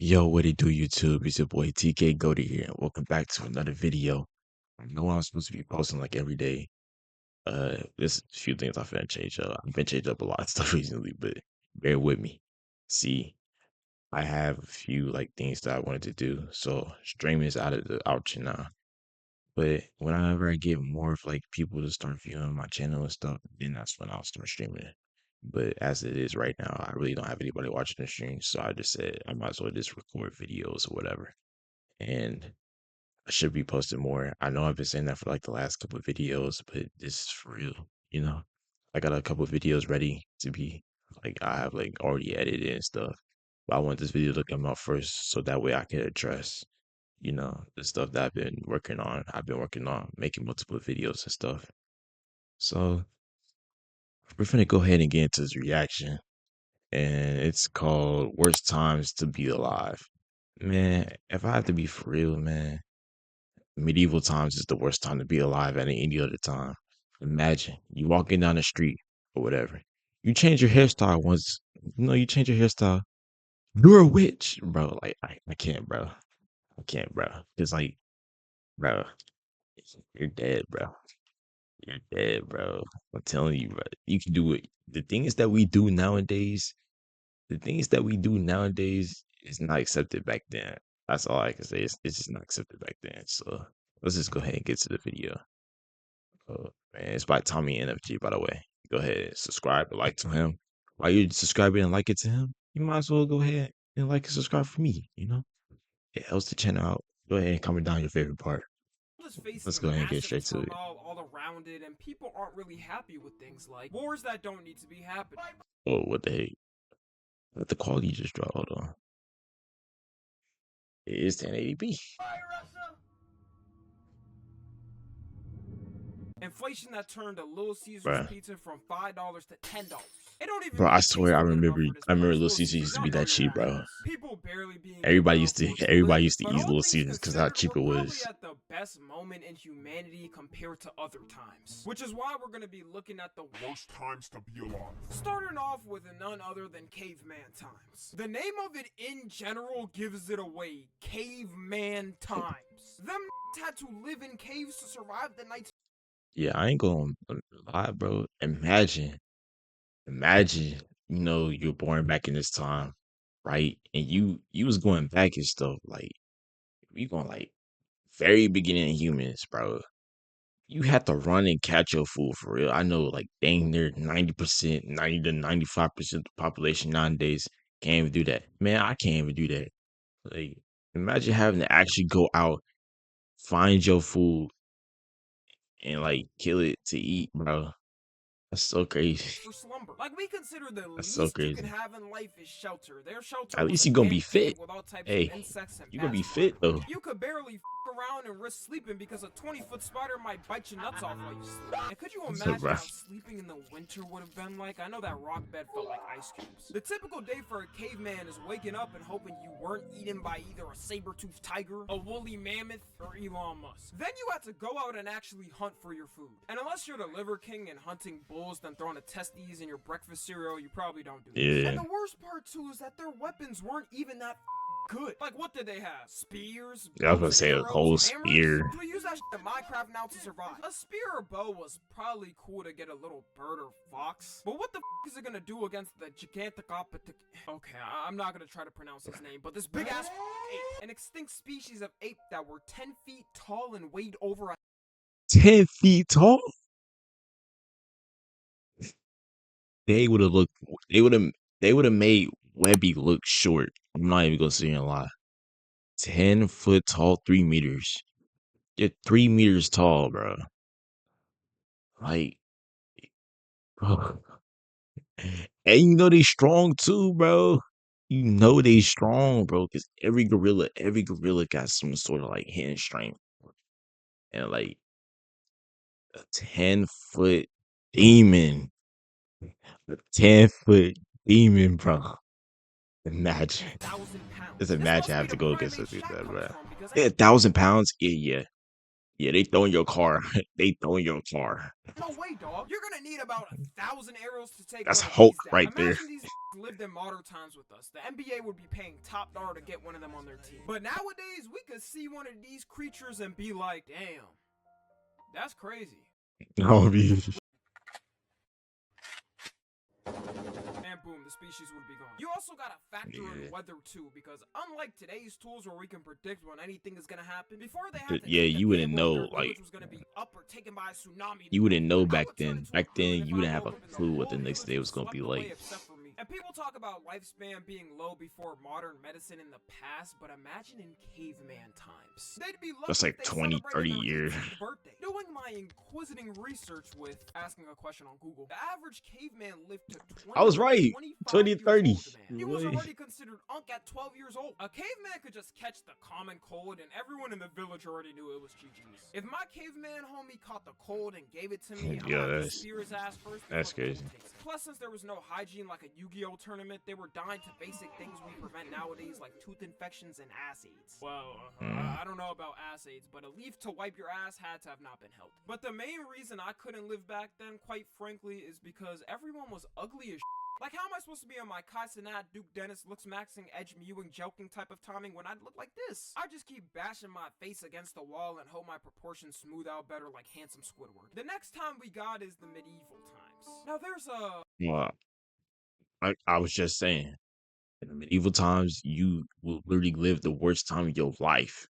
Yo, what it do, YouTube? It's your boy TK Goaty here, and welcome back to another video. I know I'm supposed to be posting like every day. There's a few things I finna change up. I've been changed up a lot of stuff recently, but bear with me. See, I have a few like things that I wanted to do, so streaming is out of the option now. But whenever I get more of like people to start viewing my channel and stuff, then that's when I'll start streaming. But as it is right now, I really don't have anybody watching the stream, so I just said I might as well just record videos or whatever. And I should be posting more. I know I've been saying that for like the last couple of videos, but this is for real. I got a couple of videos ready to be like I have like already edited and stuff. But I want this video to come out first so that way I can address, the stuff that I've been working on. I've been working on making multiple videos and stuff. So we're gonna go ahead and get into this reaction. And it's called Worst Times to Be Alive. Man, if I have to be for real, man, medieval times is the worst time to be alive at any other time. Imagine you walking down the street or whatever. You change your hairstyle once. You change your hairstyle. You're a witch, bro. Like I can't, bro. I can't, bro. It's like, bro, you're dead, bro. You're dead, bro. I'm telling you, bro. You can do it. The things that we do nowadays is not accepted back then. That's all I can say. It's just not accepted back then. So let's just go ahead and get to the video. Man, it's by Tommy NFG, by the way. Go ahead and subscribe and like to him. While you're subscribing and like it to him, you might as well go ahead and like and subscribe for me. It helps the channel out. Go ahead and comment down your favorite part. Is facing Let's a go ahead and get massive straight to it. turmoil all around it, and people aren't really happy with things like wars that don't need to be happening. Oh, what the heck? Let the quality just drop. Hold on. It is 1080p. Inflation that turned a Little Caesars Bruh. pizza from $5 to $10. It don't even Bro, I really swear taste I good remember enough for this I remember place. Little Caesars used to be that cheap, bro. People barely being Everybody able used to to afford to everybody live. used to But eat all Little things Caesars because how considered, cheap we're it probably was. at the best moment in humanity compared to other times. Which is why we're going to be looking at the worst times to be alive. Starting off with none other than caveman times. The name of it in general gives it away. Caveman times. Them had to live in caves to survive the night. Yeah, I ain't gonna lie, bro. Imagine, you're born back in this time, right? And you was going back and stuff, like you going like very beginning of humans, bro. You had to run and catch your food for real. I know like dang near 90%, 90 to 95% of the population nowadays can't even do that. Man, I can't even do that. Like imagine having to actually go out, find your food, and like kill it to eat, bro. That's so crazy. For slumber. Like, we consider the That's so least you can crazy. have in life is shelter. Their shelter At was least a you gonna be damp cave fit. with all types Hey, of insects and you gonna bats be fit flying. though. You could barely around and risk sleeping because a 20-foot spider might bite your nuts off while you sleep. And could you So, imagine bro. how sleeping in the winter would have been like? I know that rock bed felt like ice cubes. The typical day for a caveman is waking up and hoping you weren't eaten by either a saber-toothed tiger, a woolly mammoth, or Elon Musk. Then you had to go out and actually hunt for your food. And unless you're the liver king and hunting bulls then throwing a testes in your breakfast cereal, you probably don't do this. Yeah. And the worst part too is that their weapons weren't even that good. Like, what did they have? Spears? I was Bows gonna and say a arrows? whole Hammers? spear. We use that shit in Minecraft now to survive. A spear or bow was probably cool to get a little bird or fox, but what the is it gonna do against the Gigantocopatic? Okay, I'm not gonna try to pronounce his name, but this big ass ape, an extinct species of ape that were 10 feet tall and weighed over a 10 feet tall? They would have looked they would have made Webby look short. I'm not even gonna sit here and lie. 10 foot tall, 3 meters. You're 3 meters tall, bro. Like, bro. And they strong too, bro. You know they strong, bro, because every gorilla got some sort of like hidden strength. And like a 10 foot demon. A 10 foot demon, bro. Imagine. 1,000 pounds. Just This imagine must be having to the go against primate something like Shaq that, comes bro. from because Yeah, 1,000 pounds? Yeah. Yeah, they throw in your car. They throw in your car. no way, dog. You're gonna need about 1,000 arrows to take That's one of Hulk these down. right there. Imagine these lived in modern times with us, the NBA would be paying top dollar to get one of them on their team. But nowadays, we could see one of these creatures and be like, damn, that's crazy. I'll be. And boom, the species would be gone. You also gotta factor in weather too, because unlike today's tools where we can predict when anything is gonna happen, before they had to Yeah, take a you wouldn't gamble know, if their like, village was gonna be up or taken by a tsunami. you wouldn't know I back would turn then. into a Back then, coon if you I wouldn't have woke a up and the clue what the whole next village day had was gonna be swept away like. except for me. And people talk about lifespan being low before modern medicine in the past, but imagine in caveman times. They'd be lucky That's like if they 20, 30 celebrated their years. 18th birthday. Doing my inquisiting research with asking a question on Google, the average caveman lived to 20 I was right. 25 20, years 30. old, man. He was Wait. already considered unk at 12 years old. A caveman could just catch the common cold and everyone in the village already knew it was GG's. If my caveman homie caught the cold and gave it to me, I Yeah, would have to that's- spear his ass first. that's before the crazy. cold takes it. Plus, since there was no hygiene like a Yu-Gi-Oh tournament, they were dying to basic things we prevent nowadays like tooth infections and ass aids. Well, I don't know about ass aids, but a leaf to wipe your ass had to have not been helped. But the main reason I couldn't live back then, quite frankly, is because everyone was ugly as like, how am I supposed to be on my Kai Cenat, Duke Dennis, looks maxing, edge mewing, joking type of timing when I look like this? I just keep bashing my face against the wall and hope my proportions smooth out better like handsome Squidward. The next time we got is the medieval times. Now there's a... Well, I was just saying, in the medieval times, you will literally live the worst time of your life.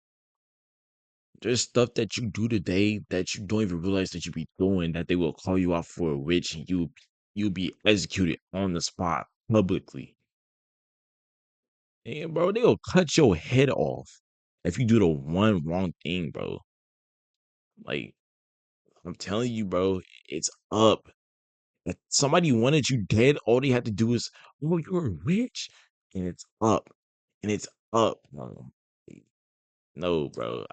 There's stuff that you do today that you don't even realize that you be doing, that they will call you out for a witch, and you'll be executed on the spot publicly. And bro, they'll cut your head off if you do the one wrong thing, bro. Like, I'm telling you, bro, it's up. If somebody wanted you dead, all they had to do is, oh, you're a witch, and it's up, and it's up, bro. No, bro.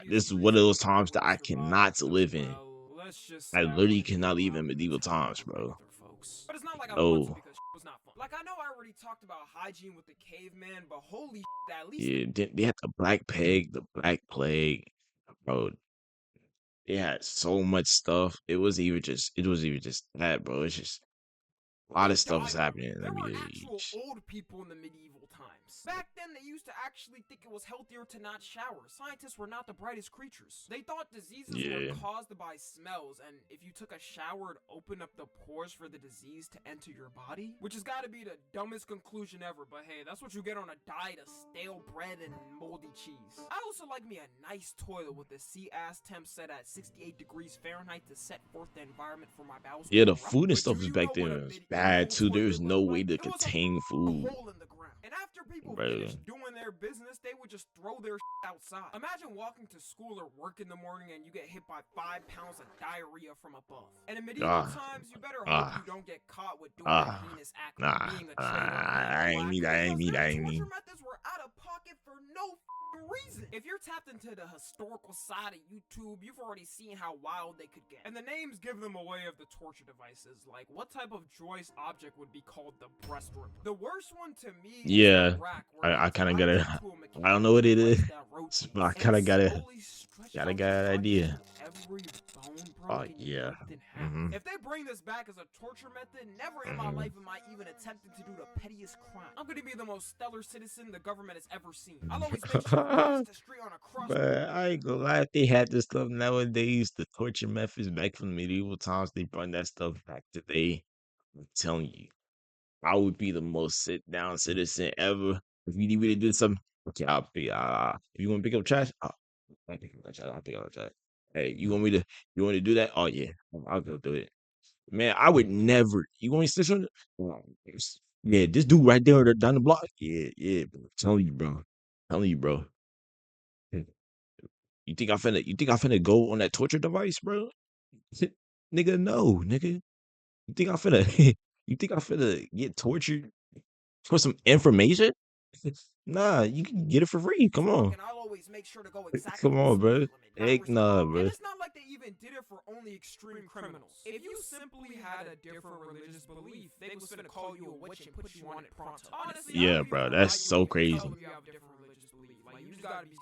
This is one of those times that I cannot live in. I literally cannot live in medieval times, bro. But it's not like I No. want to because was not fun. Like, I know I already talked about hygiene with the caveman, but holy at least Yeah, they had the Black Plague, the Black Plague, bro. They had so much stuff. It wasn't even just that, bro. It's just a lot of stuff was happening in the there were Middle actual Age. old people in the medieval times. Back then, they used to actually think it was healthier to not shower. Scientists were not the brightest creatures. They thought diseases were caused by smells, and if you took a shower, it opened up the pores for the disease to enter your body, which has got to be the dumbest conclusion ever, but hey, that's what you get on a diet of stale bread and moldy cheese. I also like me a nice toilet with the C-ass temp set at 68 degrees Fahrenheit to set forth the environment for my bowels. Yeah, the food and stuff was back then was bad too. There was no way to contain food. And after people Bro. finished doing their business, they would just throw their outside. Imagine walking to school or work in the morning and you get hit by 5 pounds of diarrhea from above. And in medieval times, you better hope you don't get caught with doing a heinous act like being a traitor. I ain't mean that. Torture methods were out of pocket for no reason. If you're tapped into the historical side of YouTube, you've already seen how wild they could get. And the names give them away of the torture devices. Like, what type of joist object would be called the breast ripper? The worst one to me is Yeah, the rack, where I they kind of tie gotta. it to a I don't know what it is, device that rotates, but I and kind of gotta. slowly stretches Gotta out get the an body idea. until every bone broke and you Yeah. ripped in half. Mhm. If they bring this back as a torture method, never in my life am I even attempting to do the pettiest crime. I'm gonna be the most stellar citizen the government has ever seen. I'll always make sure to cross the street on a cross. But I ain't gonna lie, if they had this stuff nowadays, the torture methods back from the medieval times, they bring that stuff back today. I'm telling you, I would be the most sit down citizen ever. If you need me to do something, okay, I'll be. If you want to pick up trash, I'll pick up that trash. I'll pick up the trash. Hey, you want me to do that? Oh yeah, I'll go do it. Man, I would never. You want me to stitch on it? Yeah, this dude right there down the block. Yeah, bro. Telling you, bro. Telling you, bro. You think I finna go on that torture device, bro? Nigga, no, nigga. You think I finna you think I finna get tortured for some information? Nah, you can get it for free. Come on. And I'll always make sure to go exactly Come the on, speed bro. limit, not Heck risk it nah, all. bro. And it's not like they even did it for only extreme criminals. If you simply had a different religious belief, they was finna call you a witch and put you on it pronto. Honestly, Yeah, bro, that's so crazy. You have a different religious belief. Like, you just gotta be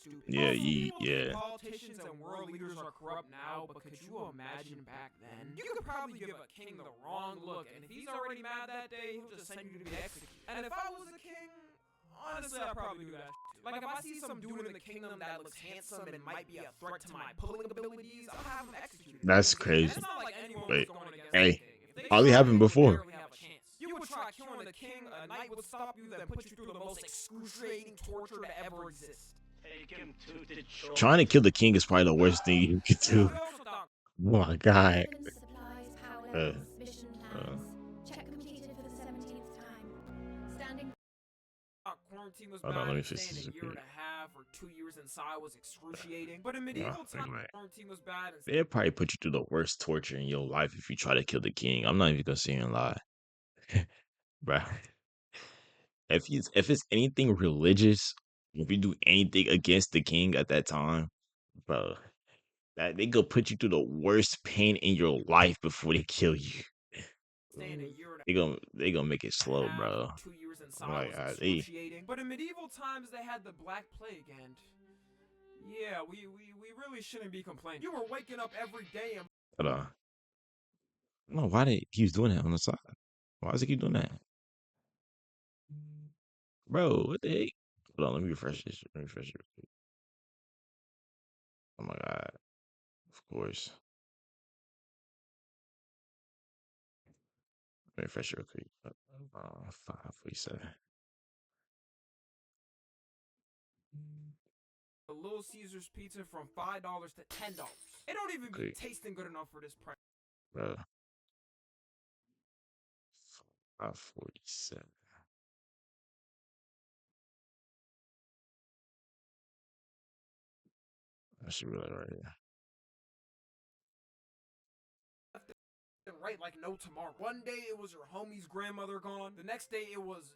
stupid. Yeah, Also, we all think yeah. politicians and world leaders are corrupt now, but could you imagine back then? You could probably give a king the wrong look, and if he's already mad that day, he'll just send you to be executed. And if I was a king, honestly, I'd probably do that too. Like, if I see some dude in the kingdom that looks handsome and might be a threat to my pulling abilities, I'll have him executed. That's And it's crazy. not like anyone was Wait, going against hey, anything. If they probably tried, happened they would before. barely have a chance. You would try killing the king, a knight would stop you, then put you through the most excruciating torture to ever exist. Take him to the church. Trying to kill the king is probably the worst thing you could do. We also thought Oh my god. Weapons, supplies, power Uh, levels, mission plans. Check completed for the 17th time. Standing quarantine was Hold bad, on, let me and fix staying this a year and real a half or 2 years inside was excruciating. But in Yeah, medieval times, anyway. quarantine was bad, and They'll probably put you through the worst torture in your life if you try to kill the king. I'm not even gonna sit here and lie. Bruh. If it's anything religious, if you do anything against the king at that time, bro, that they go put you through the worst pain in your life before they kill you. staying a year and a They gonna make it slow, half, bro. 2 years inside Like was they excruciating. But in medieval times, they had the Black Plague, and yeah, we really shouldn't be complaining. You were waking up every day and hold on. I don't know why they keeps doing that on the side. Why does he keep doing that? Bro, what the heck? Hold on, let me refresh this. Let me refresh it real quick. Oh my god. Of course. Let me refresh it real quick. 547. a Little Caesars pizza from $5 to $10. It don't even be Quick, tasting good enough for this price. bro. 547. I should be like right here. Right like no tomorrow. One day it was your homie's grandmother gone. The next day it was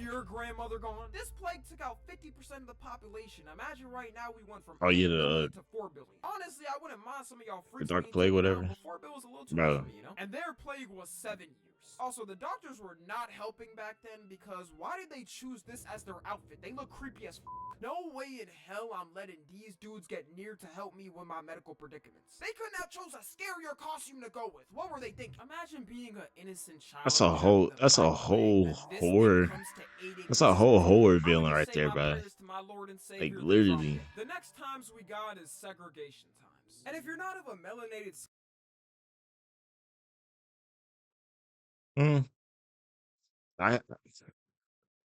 your grandmother gone. This plague took out 50% of the population. Imagine right now we went from Oh 8 yeah, billion to 4 billion. Honestly, I wouldn't mind some of y'all the freaks dark being plague, taken whatever. out, but 4 billion was a little too much Bro. for me, you know? And their plague was 7 years. Also, the doctors were not helping back then because why did they choose this as their outfit? They look creepy as f. No way in hell I'm letting these dudes get near to help me with my medical predicaments. They couldn't have chose a scarier costume to go with. What were they thinking? Imagine being an innocent child. That's a getting whole the that's a Black Plague, whole then this thing horror. comes to aid That's and a whole assist. horror I'ma villain just right say there, my bro. prayers to my Lord and Like Savior, the literally. Prophet. The next times we got is segregation times. And if you're not of a melanated Mm, I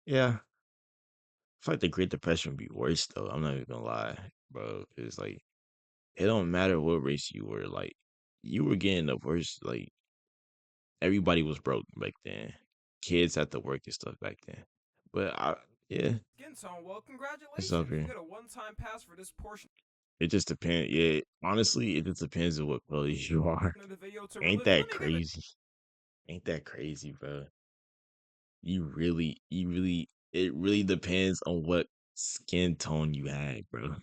yeah. I feel like the Great Depression would be worse though. I'm not even gonna lie, bro. It's like it don't matter what race you were. Like you were getting the worst. Like everybody was broke back then. Kids had to work and stuff back then. But yeah, skin tone, well, it's congratulations. up You here. get a one-time pass for this portion It just depends. Yeah, honestly, it just depends on what color you are. of the video to Ain't relive it. that Let me give it crazy? Ain't that crazy, bro? It really depends on what skin tone you had, bro.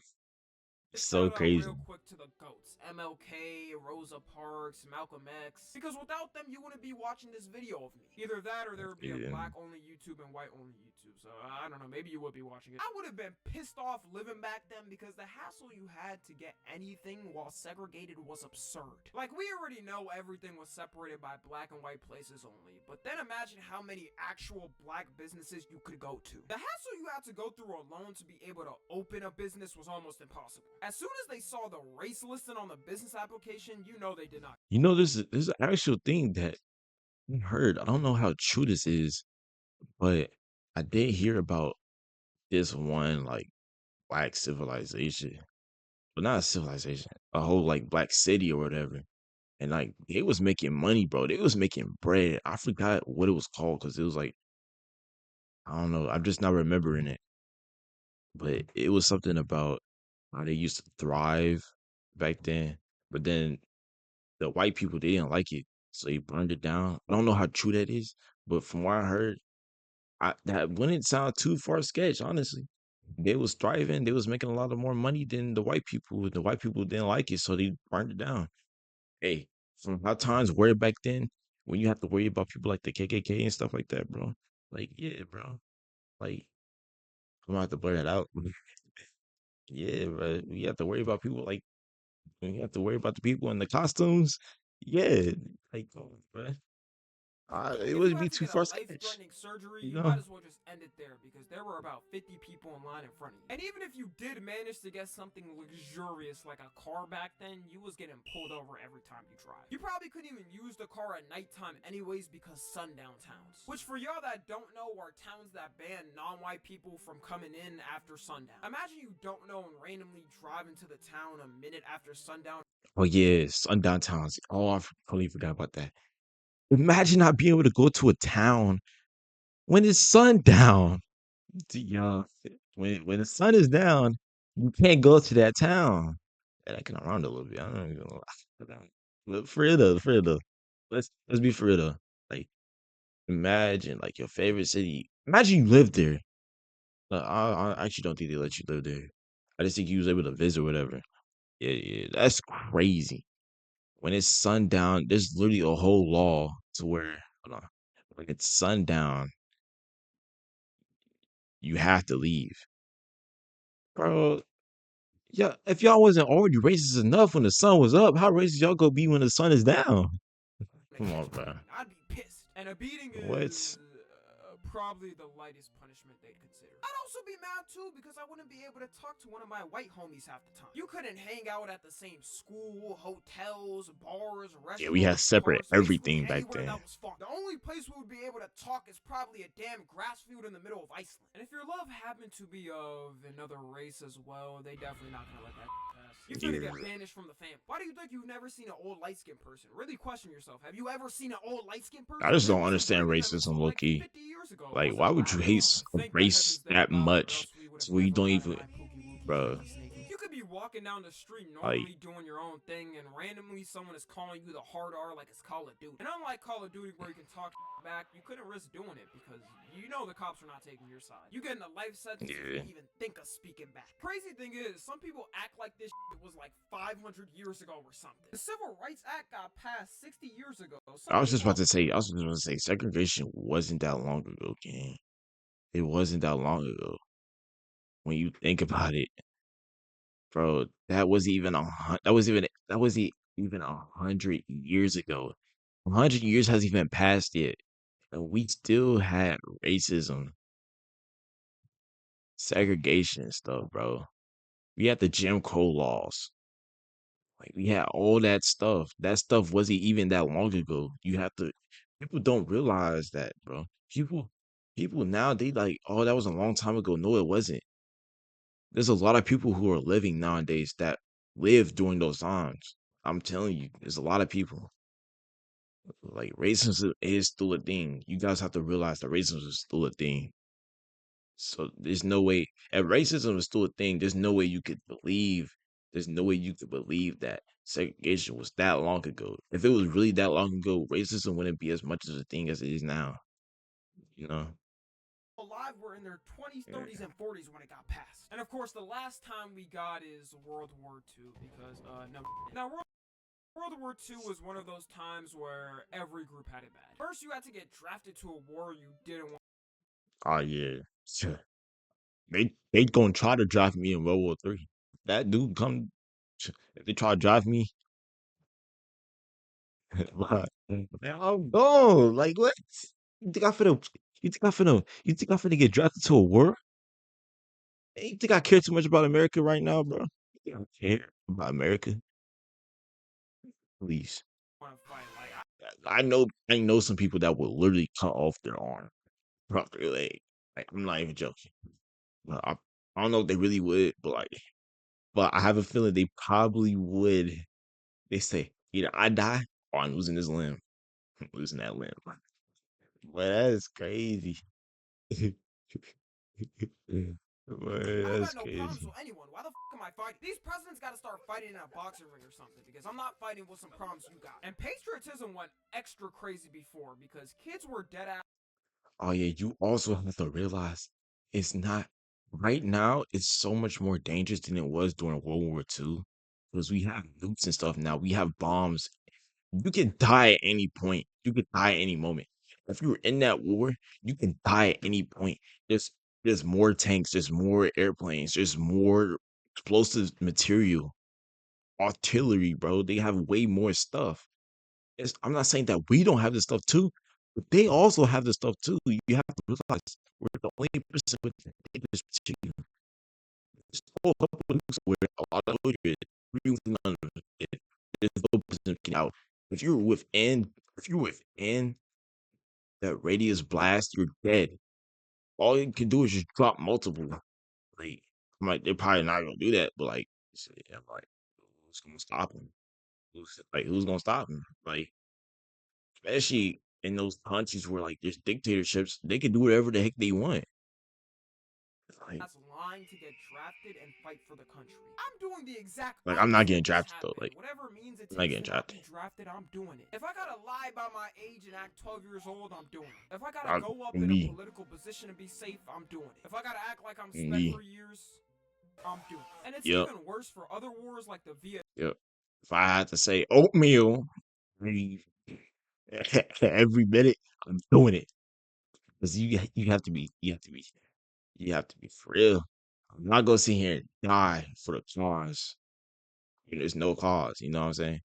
a So shout out crazy. real quick to the GOATs. MLK, Rosa Parks, Malcolm X. Because without them, you wouldn't be watching this video of me. Either that or there would be a Yeah. black-only YouTube and white-only YouTube. So, I don't know, maybe you would be watching it. I would have been pissed off living back then because the hassle you had to get anything while segregated was absurd. Like, we already know everything was separated by black and white places only, but then imagine how many actual black businesses you could go to. The hassle you had to go through alone to be able to open a business was almost impossible. As soon as they saw the race listing on the business application, you know they did not. You know, there's an actual thing that I heard. I don't know how true this is, but I did hear about this one like black civilization, but not a civilization, a whole like black city or whatever. And like they was making money, bro. They was making bread. I forgot what it was called because it was like I don't know. I'm just not remembering it, but it was something about how they used to thrive back then. But then the white people they didn't like it, so they burned it down. I don't know how true that is, but from what I heard, that wouldn't sound too far sketched. Honestly, they was thriving. They was making a lot of more money than the white people. The white people didn't like it, so they burned it down. Hey, from how times were back then, when you have to worry about people like the KKK and stuff like that, bro. Like, yeah, bro. Like, I'm gonna have to blur that out. Yeah, but we have to worry about people like we have to worry about the people in the costumes. Yeah, like, come on, bruh. It If you wouldn't had be to too get a far fetched, life-threatening surgery, you you know? might as well just end it there because there were about 50 people in line in front of you. And even if you did manage to get something luxurious like a car back then, you was getting pulled over every time you tried. You probably couldn't even use the car at nighttime anyways because sundown towns. Which for y'all that don't know are towns that ban non-white people from coming in after sundown. Imagine you don't know and randomly drive into the town a minute after sundown. Oh yeah, sundown towns. Oh, I totally forgot about that. Imagine not being able to go to a town when it's sundown. Yeah, when the sun is down, you can't go to that town. And I can around a little bit. I don't even lie. But for real though, let's be for real though. Like, imagine like your favorite city. Imagine you lived there. I actually don't think they let you live there. I just think you was able to visit or whatever. Yeah, yeah, that's crazy. When it's sundown, there's literally a whole law to where, hold on, when it's sundown, you have to leave, bro. Yeah, if y'all wasn't already racist enough when the sun was up, how racist y'all gonna be when the sun is down? To Come on, catch me bro. beating. I'd be pissed. And a beating What? is probably the lightest punishment they'd consider. I'd also be mad too because I wouldn't be able to talk to one of my white homies half the time. You couldn't hang out at the same school, hotels, bars, Yeah, we had restaurants, separate parks, basically everything back anywhere that then. was fun. The only place we would be able to talk is probably a damn grass field in the middle of Iceland. And if your love happened to be of another race as well, they definitely not gonna let that pass. You're gonna Yeah, get banished from the family. Why do you think you've never seen an old light skinned person? Really question yourself. Have you ever seen an old light skinned I person? just There don't was a understand breed of them racism, until low like key. 50 years ago. It Like, was a why would you hate Labrador. a Thank the race heavens they're that not, or much else we would have to where you never don't gotten even, my pookie wookie bro? sneaky sneaky. You could be walking down the street Like, normally doing your own thing, and randomly someone is calling you the hard R like it's Call of Duty. And unlike Call of Duty where you can talk back, you couldn't risk doing it because you know the cops are not taking your side. You getting a life sentence if yeah, you even think of speaking back. Crazy thing is, some people act like this was like 500 years ago or something. The Civil Rights Act got passed 60 years ago. I was just about to say, I was just about to say, segregation wasn't that long ago, gang. It wasn't that long ago. When you think about it, bro, that was even 100 years ago. 100 years hasn't even passed yet, and we still had racism, segregation, and stuff, bro. We had the Jim Crow laws. Like we had all that stuff. That stuff wasn't even that long ago. You have to. People don't realize that, bro. People now they like, oh, that was a long time ago. No, it wasn't. There's a lot of people who are living nowadays that lived during those times. I'm telling you, there's a lot of people. Like racism is still a thing. You guys have to realize that racism is still a thing. So there's no way, if racism is still a thing, there's no way you could believe, there's no way you could believe that segregation was that long ago. If it was really that long ago, racism wouldn't be as much of a thing as it is now. You know? Alive were in their 20s, Yeah. 30s, and 40s when it got passed. And of course, the last time we got is World War II because, no. Now, World War II was one of those times where every group had it bad. First, you had to get drafted to a war you didn't want. Oh yeah. Sure. They gonna try to drive me in World War Three. That dude come if they try to drive me, but I'm gone. Like what? You think I finna you think I finna get drafted to a war? You think I care too much about America right now, bro? You think I care about America? Please. To fight. Like, I know some people that will literally cut off their arm, from their leg. Like I'm not even joking. But I don't know if they really would, but I have a feeling they probably would. They say either I die or I'm losing this limb. Losing that limb. But that's crazy. Boy, I don't that's got no problems crazy. with anyone. Why the am I fighting? These presidents got to start fighting in a boxing ring or something because I'm not fighting with some problems you got. And patriotism went extra crazy before because kids were dead ass. Oh yeah, you also have to realize it's not right now. It's so much more dangerous than it was during World War II because we have nukes and stuff now. We have bombs. You can die at any point. You could die at any moment. If you're in that war, you can die at any point. There's more tanks. There's more airplanes. There's more. explosive material, artillery, bro. They have way more stuff. I'm not saying that we don't have this stuff too, but they also have this stuff too. You have to realize we're the only person with the dangerous material. There's still a couple of nukes where a lot of soldiers, none of it. There's no person getting out. If you're within that radius blast, you're dead. All you can do is just drop multiple. Like, I'm like, they're probably not gonna do that, but like, shit, I'm like, who's gonna stop them? Who's gonna stop them? Like, especially in those countries where like there's dictatorships, they can do whatever the heck they want. Like, that's lying to get drafted and fight for the country. I'm doing the exact I'm not opposite getting of what's drafted though. happening. Like, Whatever means it I'm not takes getting to not be drafted. drafted, I'm doing it. If I gotta lie about my age and act 12 years old, I'm doing it. If I gotta I, go up in a me, political position and be safe, I'm doing it. If I gotta act like I'm spent me. for years, I'm doing it. And it's Yep, even worse for other wars like the Vietnam. yep. If I had to say oatmeal every minute, I'm doing it because you have to be for real. I'm not gonna sit here and die for the cause. There's no cause. You know what I'm saying?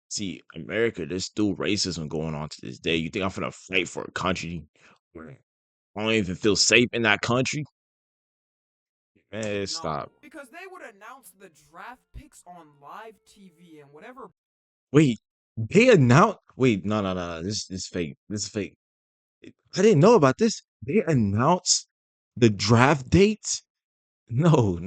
See, America, there's still racism going on to this day. You think I'm gonna fight for a country where I don't even feel safe in that country? Man, stop. Because they would announce the draft picks on live TV and whatever. Wait, they announced. Wait, no. This is fake. This is fake. I didn't know about this. They announced the draft dates. No. I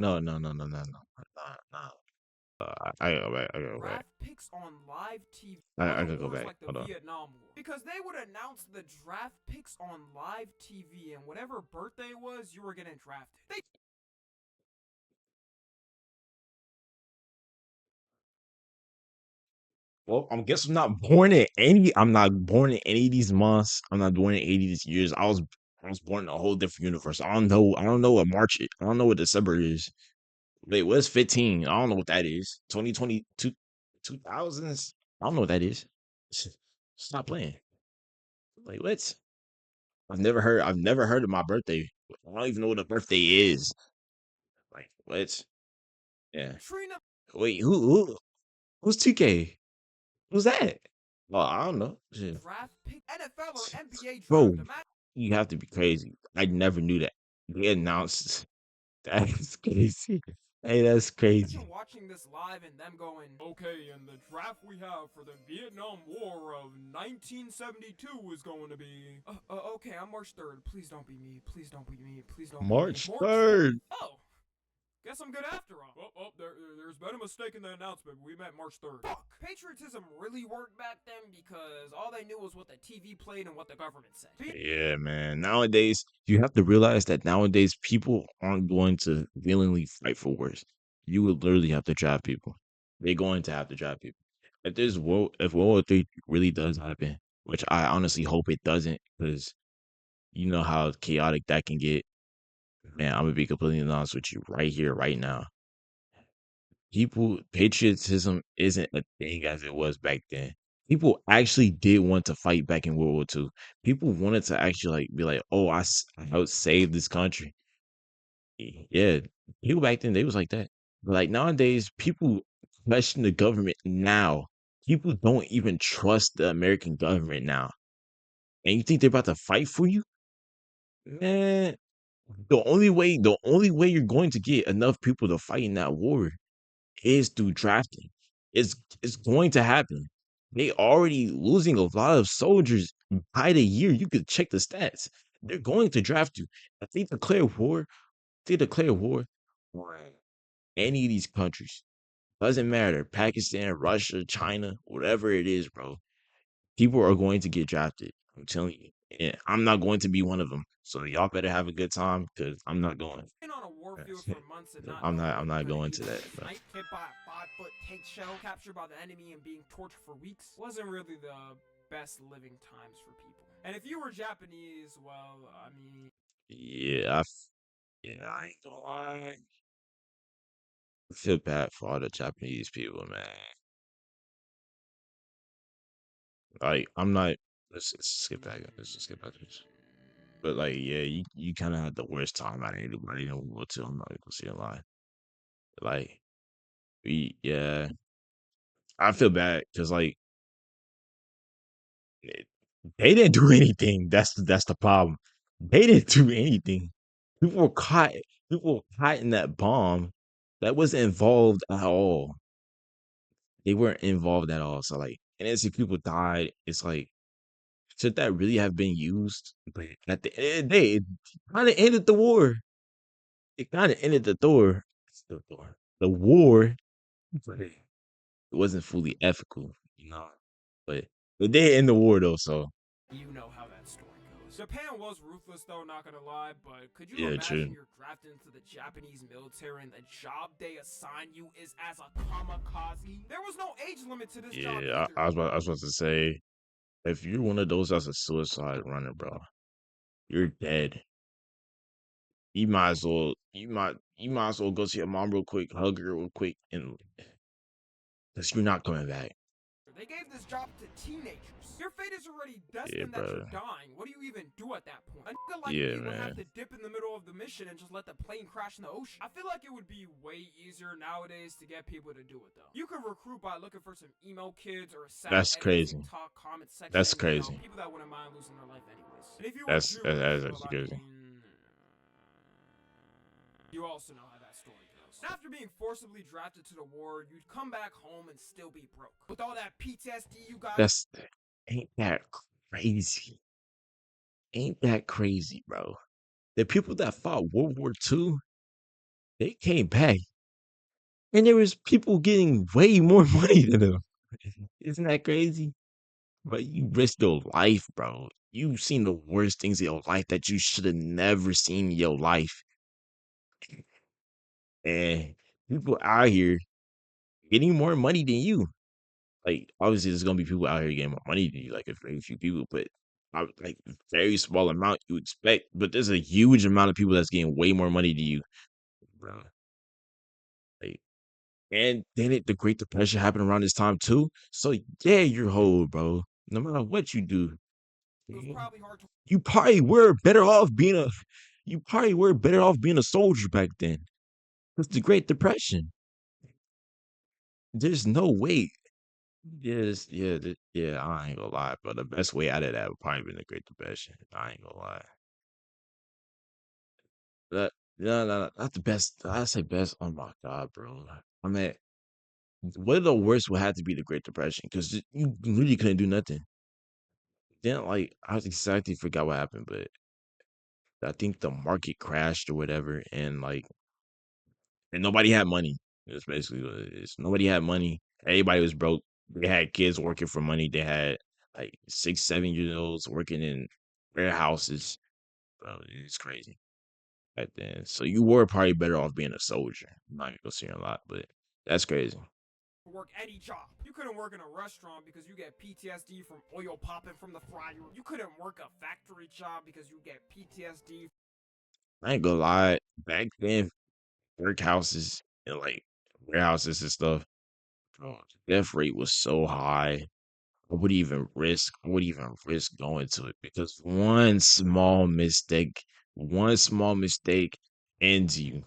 gotta go back. I gotta go back. Draft picks on live TV. I gotta go Wars back. like the Hold on. Vietnam War. Because they would announce the draft picks on live TV, and whatever birthday it was, you were getting drafted. Well, I guess I'm not born in any of these months. I'm not born in any of these years. I was born in a whole different universe. I don't know what I don't know what December is. Wait, what's 15? I don't know what that is. 2022 2000s? I don't know what that is. Stop playing. Like what? I've never heard of my birthday. I don't even know what a birthday is. Like what? Yeah. Trina Wait, who's TK? Who's that? Well, I don't know. Shit. draft pick NFL or NBA Bro, draft. Imagine you have to be crazy. I never knew that. They announced that's crazy. Hey, that's crazy. watching this live and them going, okay, and the draft we have for the Vietnam War of 1972 is going to be. Okay, I'm March 3rd. Please don't be me. Please don't be me. Please don't March be me. 3rd. Oh. Guess I'm good after all. There's been a mistake in the announcement. We meant March 3rd. Fuck. Patriotism really worked back then because all they knew was what the TV played and what the government said. Yeah, man. Nowadays, you have to realize that nowadays people aren't going to willingly fight for wars. You would literally have to drive people. They're going to have to drive people. If World War III really does happen, which I honestly hope it doesn't, because you know how chaotic that can get. Man, I'm gonna be completely honest with you right here, right now. Patriotism isn't a thing as it was back then. People actually did want to fight back in World War II. People wanted to actually like be like, "Oh, I helped save this country." Yeah, people back then they was like that. But like nowadays, people question the government now. People don't even trust the American government now. And you think they're about to fight for you? Man, the only way you're going to get enough people to fight in that war is through drafting. It's going to happen. They already losing a lot of soldiers by the year. You could check the stats. They're going to draft you. If they declare war on any of these countries. Doesn't matter. Pakistan, Russia, China, whatever it is, bro. People are going to get drafted. I'm telling you. And I'm not going to be one of them. So y'all better have a good time because I'm not going. Been on a warfield for months and not I'm not going to that. Bro. Hit by a 5-foot tank shell, captured by the enemy, and being tortured for weeks wasn't really the best living times for people. And if you were Japanese, well, I mean, Yeah, I ain't gonna lie. I feel bad for all the Japanese people, man. Like, I'm not. Let's skip back. Let's just skip back to this. But like, yeah, you kind of had the worst time out of anybody in World War II. I'm not gonna see a lie. Like, yeah, I feel bad because like eh, they didn't do anything. That's the problem. They didn't do anything. People were caught. People were caught in that bomb that wasn't involved at all. They weren't involved at all. So like, and as if people died, it's like, should that really have been used? But at the end of the day, it kind of ended the war. It kind of ended the war, but it wasn't fully ethical, you know. But it did end the war though, so You know how that story goes. Japan was ruthless though, not gonna lie, but could you yeah, imagine true. you're drafted into the Japanese military and the job they assign you is as a kamikaze? There was no age limit to this job Yeah, either. I was about to say, if you're one of those that's a suicide runner, bro, you're dead. You might as well go see your mom real quick, hug her real quick, and because you're not coming back. They gave this job to teenagers. Your fate is already Yeah, destined that bro. you're dying. What do you even do at that point? A nigga like Yeah, me would have man. to dip in the middle of the mission and just let the plane crash in the ocean. I feel like it would be way easier nowadays to get people to do it though. You could recruit by looking for some emo kids or a sad That's edit crazy. TikTok comment section. That's And, you know, crazy. people that wouldn't mind losing their life anyways. And if you were Jewish, That's well, actually I crazy. mean, you also know how that story goes. After being forcibly drafted to the war, you'd come back home and still be broke. With all that PTSD you got, That's ain't that crazy. Ain't that crazy, bro? The people that fought World War II, they came back, and there was people getting way more money than them. Isn't that crazy? But you risked your life, bro. You've seen the worst things in your life that you should have never seen in your life. And people out here getting more money than you. Like, obviously, there's gonna be people out here getting more money than you, like a very few people, but like very small amount you expect. But there's a huge amount of people that's getting way more money than you, bro. Like, and then the Great Depression happened around this time too. So yeah, you're whole, bro. No matter what you do, it was probably hard to you probably were better off being a. You probably were better off being a soldier back then. It's the Great Depression. There's no way. Yes, yeah, yeah. I ain't gonna lie, but the best way out of that would probably been the Great Depression. I ain't gonna lie. That no, not the best. I say best. Oh my god, bro. I mean, one of the worst would have to be the Great Depression because you really couldn't do nothing. Then, like, I exactly forgot what happened, but I think the market crashed or whatever, and nobody had money. That's basically what it is. Nobody had money. Everybody was broke. They had kids working for money. They had like 6, 7 years olds working in warehouses. Bro, it's crazy back then. So you were probably better off being a soldier. I'm not gonna go see a lot, but that's crazy. work any job. You couldn't work in a restaurant because you get PTSD from oil popping from the fryer. You couldn't work a factory job because you get PTSD. I ain't gonna lie. Back then, workhouses and like warehouses and stuff, bro, the death rate was so high. I would even risk going to it because one small mistake ends you.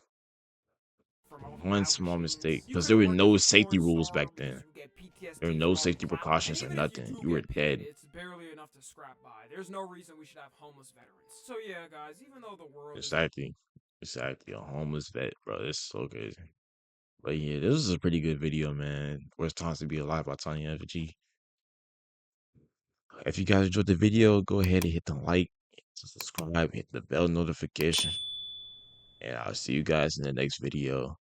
From a One loud small mistake cheese. You because there were couldn't work as no a safety porn rules back star because then. you get There were PTSD no from all the safety clowns. And precautions or even if you nothing. do You were get paid, dead. it's barely enough to scrap by. There's no reason we should have homeless veterans. So yeah, guys, even though the world is Exactly. Exactly. A homeless vet, bro. It's so crazy. But yeah, this is a pretty good video, man. Worst times to be alive by Tanya FG. If you guys enjoyed the video, go ahead and hit the like, subscribe, hit the bell notification. And I'll see you guys in the next video.